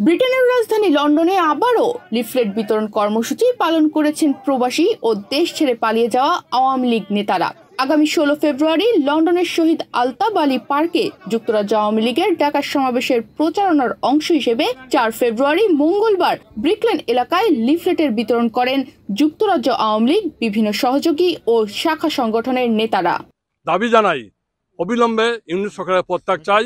ব্রিটেনের রাজধানী লন্ডনে আবারও লিফলেট বিতরণ কর্মসূচি পালন করেছেন প্রবাসী ও দেশ ছেড়ে পালিয়ে যাওয়া আওয়ামী লীগ নেতারা। আগামী 16 ফেব্রুয়ারি লন্ডনের শহীদ আলতাফ আলী পার্কে যুক্তরাজ্য আওয়ামী লীগের ঢাকা সমাবেশের প্রচারণার অংশ হিসেবে 4 ফেব্রুয়ারি মঙ্গলবার ব্রিকলেন এলাকায় লিফলেটের বিতরণ করেন যুক্তরাজ্য আওয়ামী লীগ বিভিন্ন সহযোগী ও শাখা সংগঠনের নেতারা। দাবি জানাই অবিলম্বে ইউনিট সরকারের পদত্যাগ চাই।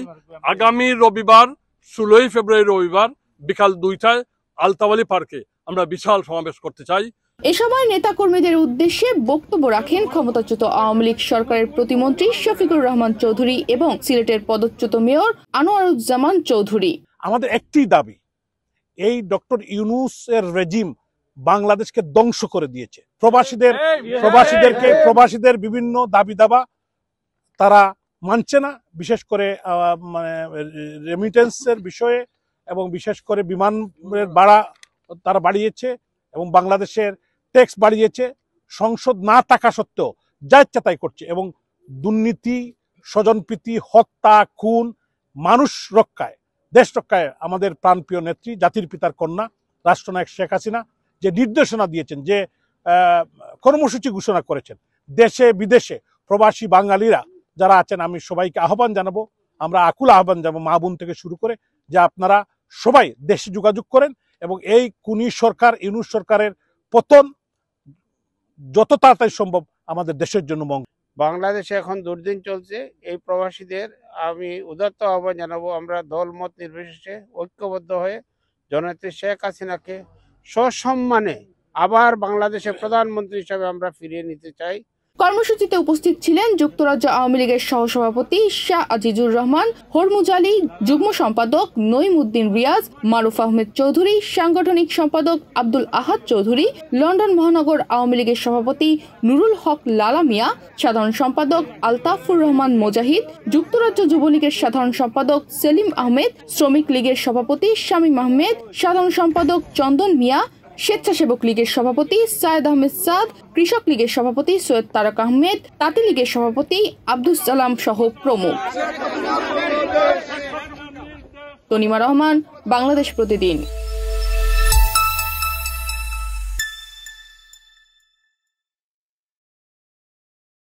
আগামী রবিবার 16 ফেব্রুয়ারি রবিবার বিকাল 2টায় আলতাফ আলী পার্কে আমরা বিশাল সমাবেশ করতে চাই। এ সময় নেতাকর্মীদের উদ্দেশ্যে বক্তব্য রাখেন ক্ষমতাচ্যুত আওয়ামী লীগ সরকারের প্রতিমন্ত্রী শফিকুর রহমান চৌধুরী এবং সিলেটের পদচ্যুত মেয়র আনোয়ারুজ্জামান চৌধুরী। আমাদের একটি দাবি, এই ডক্টর ইউনূসের রেজিম বাংলাদেশকে ধ্বংস করে দিয়েছে। প্রবাসীদের বিভিন্ন দাবি দাবা তারা মানছে না, বিশেষ করে রেমিটেন্সের বিষয়ে এবং বিশেষ করে বিমানের ভাড়া তারা বাড়িয়েছে এবং বাংলাদেশের ট্যাক্স বাড়িয়েছে। সংসদ না থাকা সত্ত্বেও যা ইচ্ছা তাই করছে এবং দুর্নীতি, স্বজনপ্রীতি, হত্যা, খুন, মানুষ রক্ষায়, দেশ রক্ষায় আমাদের প্রাণপ্রিয় নেত্রী, জাতির পিতার কন্যা রাষ্ট্রনায়ক শেখ হাসিনা যে নির্দেশনা দিয়েছেন, যে কর্মসূচি ঘোষণা করেছেন, দেশে বিদেশে প্রবাসী বাঙালিরা যারা আছেন আমি সবাইকে আহ্বান জানাবো, আমরা আকুল আহ্বান জানাবো মা বোন থেকে শুরু করে, যে আপনারা সবাই দেশে যোগাযোগ করেন এবং এই খুনি সরকার ইউনূস সরকারের পতন যত তাড়াতাড়ি সম্ভব আমাদের দেশের জন্য মঙ্গল। বাংলাদেশে এখন দুর্দিন চলছে, এই প্রবাসীদের আমি উদাত্ত আহ্বান জানাবো, আমরা দলমত নির্বিশেষে ঐক্যবদ্ধ হয়ে জননেত্রী শেখ হাসিনাকে সসম্মানে আবার বাংলাদেশের প্রধানমন্ত্রী হিসেবে আমরা ফিরিয়ে নিতে চাই। কর্মসূচিতে উপস্থিত ছিলেন যুক্তরাজ্য আওয়ামী লীগের সহসভাপতি শাহ আজিজুর রহমান, হরমুজ আলী, যুগ্ম সম্পাদক নঈমউদ্দিন রিয়াজ, মারুফ আহমেদ চৌধুরী, সাংগঠনিক সম্পাদক আব্দুল আহাদ চৌধুরী, লন্ডন মহানগর আওয়ামী লীগের সভাপতি নুরুল হক লালা মিয়া, সাধারণ সম্পাদক আলতাফুর রহমান মোজাহিদ, যুক্তরাজ্য যুবলীগের সাধারণ সম্পাদক সেলিম আহমেদ, শ্রমিক লীগের সভাপতি শামীম আহমেদ, সাধারণ সম্পাদক চন্দন মিয়া, স্বেচ্ছাসেবক লীগের সভাপতি সায়েদ আহমেদ সাদ, কৃষক লীগের সভাপতি সৈয়দ তারাক আহমেদ, তাঁতি লীগের সভাপতি আব্দুস সালাম সহ প্রমুখ। তনিমা রহমান, বাংলাদেশ প্রতিদিন।